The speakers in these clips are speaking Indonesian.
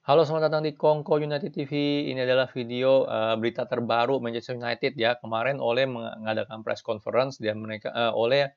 Halo, selamat datang di Kongko United TV. Ini adalah video berita terbaru Manchester United ya. Kemarin Ole mengadakan press conference dan Ole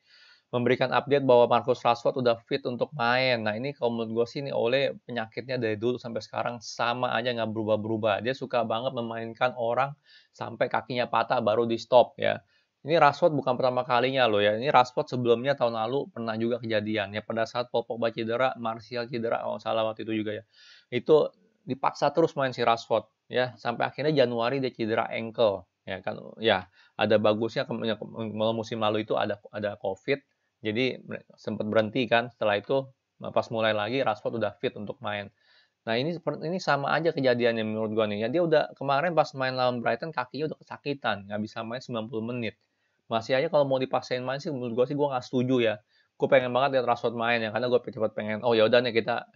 memberikan update bahwa Marcus Rashford udah fit untuk main. Nah, ini kalau menurut gue sih ini Ole penyakitnya dari dulu sampai sekarang sama aja nggak berubah-berubah. Dia suka banget memainkan orang sampai kakinya patah baru di stop ya. Ini Rashford bukan pertama kalinya loh ya. Ini Rashford sebelumnya tahun lalu pernah juga kejadian ya pada saat Paul Pogba cedera, Martial cedera kalau salah waktu itu juga ya. Itu dipaksa terus main si Rashford ya sampai akhirnya Januari dia cedera ankle ya kan ya ada bagusnya kalau musim lalu itu ada COVID jadi sempat berhenti kan setelah itu pas mulai lagi Rashford udah fit untuk main. Nah ini sama aja kejadiannya menurut gua nih ya dia udah kemarin pas main lawan Brighton kakinya udah kesakitan nggak bisa main 90 menit masih aja kalau mau dipaksain main sih menurut gua sih gua nggak setuju ya. Gue pengen banget lihat Rashford main ya karena gue cepet pengen oh ya udah nih kita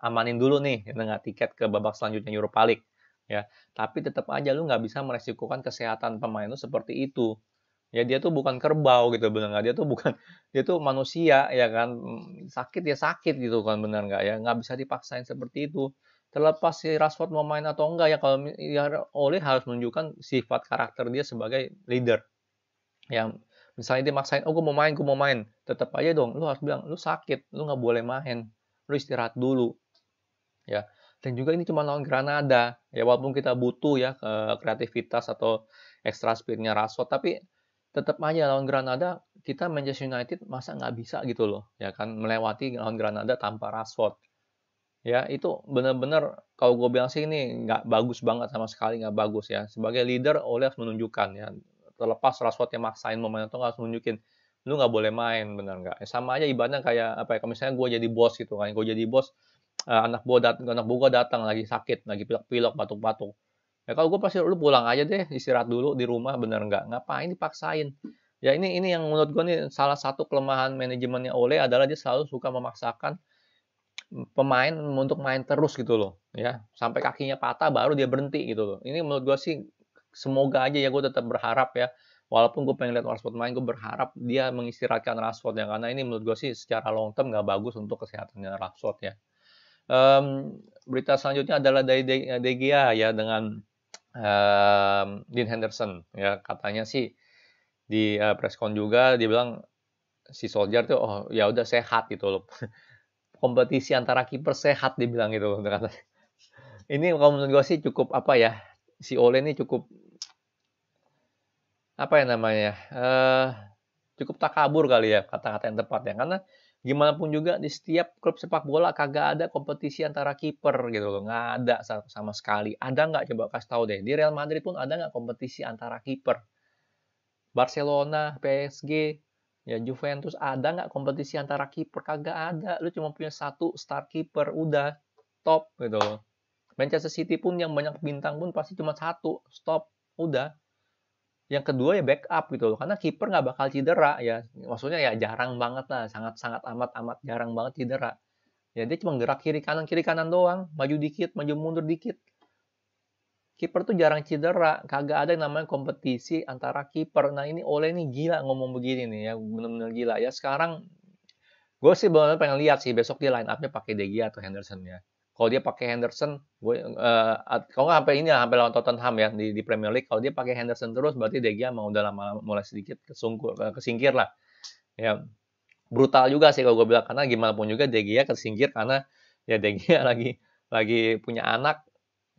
amanin dulu nih dengan tiket ke babak selanjutnya Europa League ya tapi tetap aja lu nggak bisa meresikukan kesehatan pemain lu seperti itu ya dia tuh bukan kerbau gitu bener nggak dia tuh manusia ya kan sakit ya sakit gitu kan bener nggak ya nggak bisa dipaksain seperti itu terlepas si Rashford mau main atau enggak ya kalau ya Ole harus menunjukkan sifat karakter dia sebagai leader yang misalnya dia maksain, oh gue mau main, tetap aja dong, lu harus bilang, lu sakit, lu nggak boleh main, lu istirahat dulu, ya. Dan juga ini cuma lawan Granada, ya walaupun kita butuh ya kreativitas atau extra speednya Rashford, tapi tetap aja lawan Granada kita Manchester United masa nggak bisa gitu loh, ya kan melewati lawan Granada tanpa Rashford. Ya, itu benar-benar kalau gue bilang sih ini nggak bagus banget sama sekali nggak bagus ya. Sebagai leader, Ole harus menunjukkan ya. Terlepas Rashford yang maksain mau main atau nggak harus nunjukin. Lu nggak boleh main, benar nggak? Ya, sama aja ibaratnya kayak apa ya? Kalau misalnya gue jadi bos gitu kan, gue jadi bos, anak buah gue datang lagi sakit, lagi pilek-pilek, batuk-batuk. Ya kalau gue pasti lu pulang aja deh, istirahat dulu di rumah, bener nggak? Ngapain dipaksain? Ya ini yang menurut gue nih salah satu kelemahan manajemennya Ole adalah dia selalu suka memaksakan pemain untuk main terus gitu loh ya sampai kakinya patah baru dia berhenti gitu loh ini menurut gue sih semoga aja ya gue tetap berharap ya walaupun gue pengen lihat Rashford main gue berharap dia mengistirahatkan Rashford ya karena ini menurut gue sih secara long term nggak bagus untuk kesehatannya Rashford ya. Berita selanjutnya adalah dari De Gea ya dengan Dean Henderson ya katanya sih di presscon juga dia bilang si Solskjaer tuh oh ya udah sehat gitu loh kompetisi antara kiper sehat dibilang gitu kata. Ini kalau menurut gue sih cukup apa ya? Si Ole ini cukup apa ya namanya? Cukup takabur kali ya kata-kata yang tepat ya. Karena gimana pun juga di setiap klub sepak bola kagak ada kompetisi antara kiper gitu loh. Nggak ada sama sekali. Ada nggak coba kasih tahu deh. Di Real Madrid pun ada nggak kompetisi antara kiper? Barcelona, PSG, ya Juventus ada nggak kompetisi antara kiper? Kagak ada. Lu cuma punya satu star kiper, udah top gitu loh. Manchester City pun yang banyak bintang pun pasti cuma satu, stop, udah. Yang kedua ya backup gitu loh, karena kiper nggak bakal cedera ya. Maksudnya ya jarang banget lah, sangat-sangat amat-amat jarang banget cedera. Ya dia cuma gerak kiri kanan doang, maju dikit, maju mundur dikit. Kiper tuh jarang cedera, kagak ada yang namanya kompetisi antara kiper. Nah ini Ole nih gila ngomong begini nih ya, bener-bener gila ya. Sekarang gue sih benar pengen lihat sih besok dia line up-nya pakai De Gea atau Henderson ya. Kalau dia pakai Henderson, gue kalau nggak sampai ini ya, sampai lawan Tottenham ya di Premier League. Kalau dia pakai Henderson terus, berarti De Gea mau udah lama mulai sedikit kesingkir lah. Ya brutal juga sih kalau gue bilang karena gimana pun juga De Gea kesingkir karena ya De Gea lagi punya anak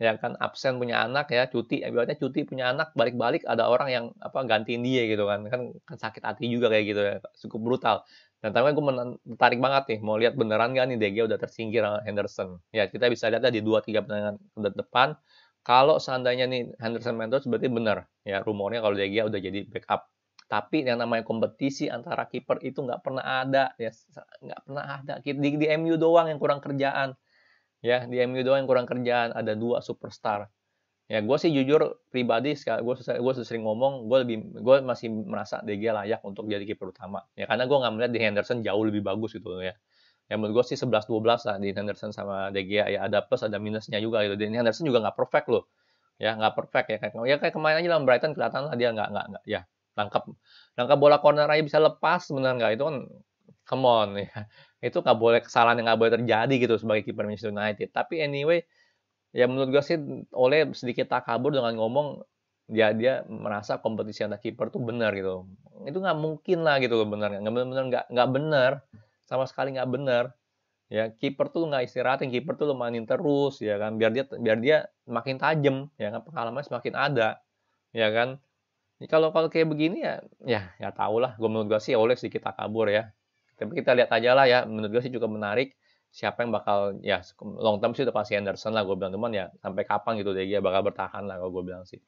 ya kan absen punya anak ya cuti ibaratnya cuti punya anak balik-balik ada orang yang apa gantiin dia gitu kan sakit hati juga kayak gitu ya cukup brutal dan tapi gue tertarik banget nih mau lihat beneran gak nih De Gea udah tersingkir sama Henderson ya kita bisa lihat di 2-3 pertandingan ke depan kalau seandainya nih Henderson main terus berarti benar ya rumornya kalau De Gea udah jadi backup tapi yang namanya kompetisi antara kiper itu nggak pernah ada ya nggak pernah ada di MU doang yang kurang kerjaan ya di MU doang yang kurang kerjaan ada dua superstar ya gue sih jujur pribadi gue sering ngomong gue masih merasa De Gea layak untuk jadi kiper utama ya karena gue nggak melihat di Henderson jauh lebih bagus gitu ya yang menurut gue sih 11-12 lah di Henderson sama De Gea ya ada plus ada minusnya juga gitu dan Henderson juga nggak perfect loh ya nggak perfect ya kayak kemarin aja lawan Brighton kelihatan lah dia nggak ya nangkap nangkap bola corner aja bisa lepas sebenarnya nggak itu kan come on ya itu nggak boleh kesalahan yang nggak boleh terjadi gitu sebagai kiper Manchester United tapi anyway Ya menurut gue sih Ole sedikit takabur dengan ngomong dia merasa kompetisi antar kiper tuh benar gitu. Itu nggak mungkin lah gitu loh, benar nggak benar nggak benar, sama sekali nggak benar. Ya kiper tuh nggak istirahatin, kiper tuh lo mainin terus ya kan, biar dia makin tajam ya kan, pengalaman semakin ada ya kan. Kalau kalau kayak begini ya nggak tahu lah. Menurut gue sih Ole sedikit takabur ya. Tapi kita lihat aja lah ya. Menurut gue sih cukup menarik. Siapa yang bakal ya long term sih udah pasti Henderson lah gue bilang, teman ya sampai kapan gitu dia bakal bertahan lah kalau gue bilang sih.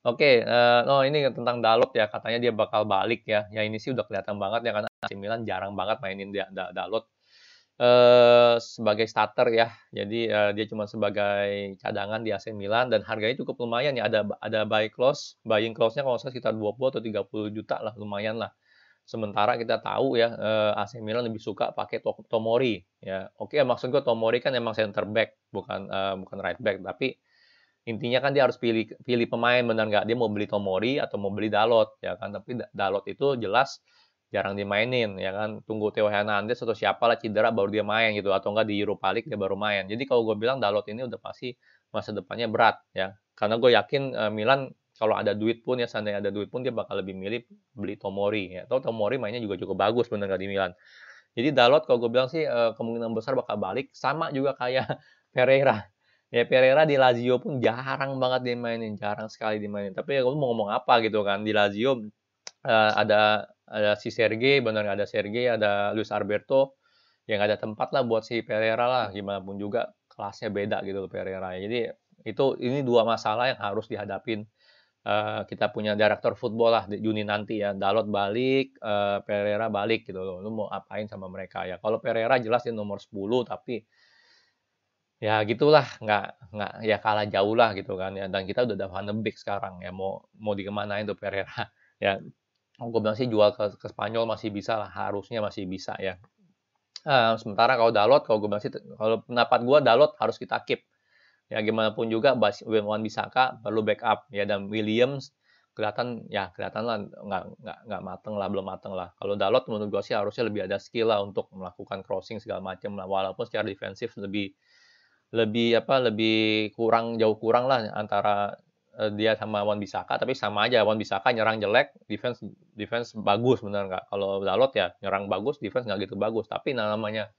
Oke, oh ini tentang Dalot ya, katanya dia bakal balik ya. Ya ini sih udah kelihatan banget ya, karena AC Milan jarang banget mainin dia Dalot sebagai starter ya. Jadi dia cuma sebagai cadangan di AC Milan dan harganya cukup lumayan ya. Ada buying clause-nya kalau saya sekitar 20 atau 30 juta lah, lumayan lah. Sementara kita tahu ya AC Milan lebih suka pakai Tomori ya. Oke, maksud gue Tomori kan emang center back, bukan right back, tapi intinya kan dia harus pilih pemain, benar nggak? Dia mau beli Tomori atau mau beli Dalot ya kan? Tapi Dalot itu jelas jarang dimainin ya kan, tunggu Theo Hernandez atau siapa lah cedera baru dia main gitu, atau enggak di Europa League dia baru main. Jadi kalau gue bilang Dalot ini udah pasti masa depannya berat ya, karena gue yakin Milan kalau ada duit pun ya, seandainya ada duit pun dia bakal lebih milih beli Tomori ya. Atau Tomori mainnya juga cukup bagus bener nggak di Milan. Jadi Dalot kalau gue bilang sih kemungkinan besar bakal balik, sama juga kayak Pereira. Ya Pereira di Lazio pun jarang banget dimainin, jarang sekali dimainin. Tapi ya gue mau ngomong apa gitu kan, di Lazio ada si Sergei, benar nggak ada Sergei, ada Luis Alberto, yang ada tempat lah buat si Pereira lah, gimana pun juga kelasnya beda gitu loh Pereira. Jadi ini dua masalah yang harus dihadapin. Kita punya direktur football lah di Juni nanti ya, Dalot balik, Pereira balik gitu loh. Lu mau apain sama mereka ya? Kalau Pereira jelas dia nomor 10, tapi ya gitulah, nggak ya kalah jauh lah gitu kan ya. Dan kita udah ada Van de Beek sekarang ya, mau dikemanain tuh Pereira ya. Gue bilang sih jual ke Spanyol masih bisa lah, harusnya masih bisa ya. Sementara kalau Dalot, kalau gue bilang sih, kalau pendapat gue Dalot harus kita keep. Ya gimana pun juga Wan Bissaka perlu backup ya, dan Williams kelihatan lah nggak mateng lah, belum mateng lah. Kalau Dalot menurut gue sih harusnya lebih ada skill lah untuk melakukan crossing segala macam lah, walaupun secara defensif lebih lebih jauh kurang lah antara dia sama Wan Bissaka, tapi sama aja. Wan Bissaka nyerang jelek, defense bagus, benar nggak? Kalau Dalot ya nyerang bagus, defense nggak gitu bagus. Tapi namanya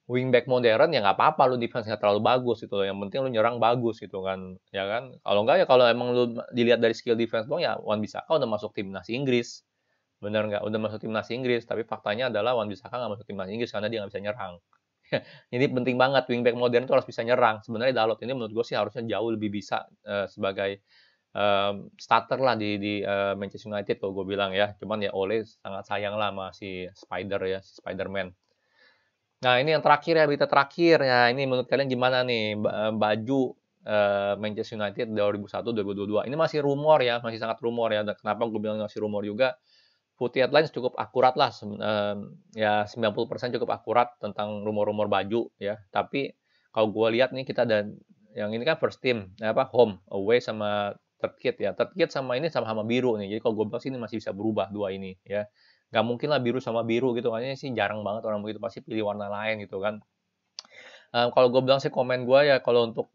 wingback modern ya nggak apa-apa lu defense nggak terlalu bagus gitu loh. Yang penting lu nyerang bagus gitu kan, ya kan? Kalau nggak ya, kalau emang lu dilihat dari skill defense doang ya, Wan Bissaka udah masuk timnas Inggris, benar nggak? Udah masuk timnas Inggris, tapi faktanya adalah Wan Bissaka nggak masuk timnas Inggris karena dia nggak bisa nyerang. Jadi penting banget wingback modern itu harus bisa nyerang. Sebenarnya Dalot ini menurut gue sih harusnya jauh lebih bisa sebagai starter lah di Manchester United kalau gue bilang ya. Cuman ya Ole sangat sayang lah sama si Spider-Man. Nah ini yang terakhir ya, berita terakhir ya. Ini menurut kalian gimana nih baju Manchester United 2001-2022? Ini masih rumor ya, masih sangat rumor ya. Dan kenapa gue bilang masih rumor juga? Putih Headlines cukup akurat lah, ya 90% cukup akurat tentang rumor-rumor baju ya. Tapi kalau gue lihat nih, kita ada yang ini kan first team, home, away sama third kit ya. Third kit sama ini sama-sama biru nih. Jadi kalau gue bilang sih ini masih bisa berubah dua ini ya. Gak mungkin lah biru sama biru gitu, kayaknya sih jarang banget orang begitu, pasti pilih warna lain gitu kan. Kalau gue bilang sih komen gue ya, kalau untuk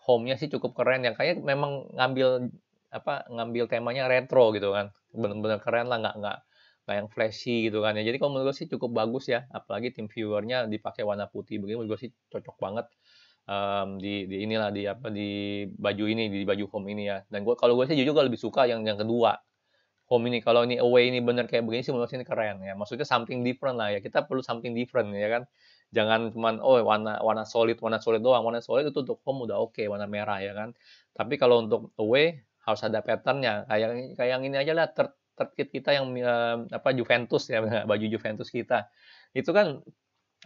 home-nya sih cukup keren ya. Kayaknya memang ngambil temanya retro gitu kan. Bener-bener keren lah, nggak yang flashy gitu kan ya. Jadi kalau menurut gue sih cukup bagus ya. Apalagi tim viewernya dipakai warna putih begini, menurut gue sih cocok banget di baju ini, di baju home ini ya. Dan kalau gue sih jujur lebih suka yang kedua, home ini. Kalau ini away ini bener kayak begini sih menurut saya ini keren ya. Maksudnya something different lah ya. Kita perlu something different ya kan. Jangan cuman warna solid doang. Warna solid itu untuk home udah oke, warna merah ya kan. Tapi kalau untuk away harus ada patternnya. Kayak yang ini aja lah, third kit kita yang Juventus ya, baju Juventus kita. Itu kan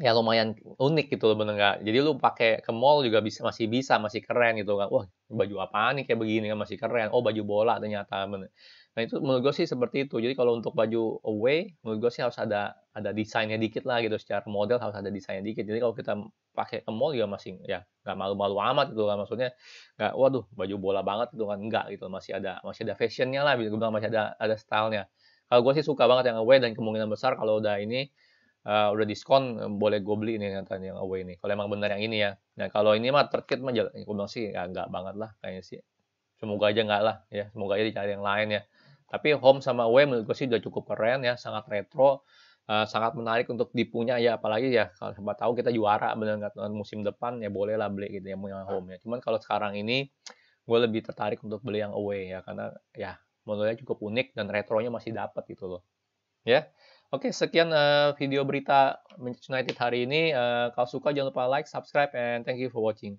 ya lumayan unik gitu loh, bener nggak? Jadi lu pakai ke mall juga masih keren gitu kan. Wah, baju apaan nih kayak begini kan, masih keren. Oh, baju bola ternyata, bener. Nah itu menurut gue sih seperti itu. Jadi kalau untuk baju away, menurut gue sih harus ada desainnya dikit lah gitu. Secara model harus ada desainnya dikit. Jadi kalau kita pakai ke mall juga masih ya nggak malu-malu amat gitu kan. Maksudnya nggak, waduh baju bola banget gitu kan, enggak gitu. Masih ada fashionnya lah, bisa gue bilang masih ada stylenya. Kalau gue sih suka banget yang away, dan kemungkinan besar kalau udah ini udah diskon, boleh gue beli nih katanya yang away nih. Kalau emang benar yang ini ya. Nah kalau ini mah third kit mah gue bilang sih ya enggak banget lah kayaknya sih. Semoga aja enggak lah ya. Semoga aja dicari yang lain ya. Tapi home sama away menurut gue sih udah cukup keren ya, sangat retro, sangat menarik untuk dipunya ya. Apalagi ya kalau siapa tahu kita juara bener nggak musim depan ya boleh lah beli gitu ya yang home ya. Cuman kalau sekarang ini gue lebih tertarik untuk beli yang away ya karena ya menurutnya cukup unik dan retronya masih dapat gitu loh. Ya. Oke, sekian video berita Manchester United hari ini. Kalau suka jangan lupa like, subscribe, and thank you for watching.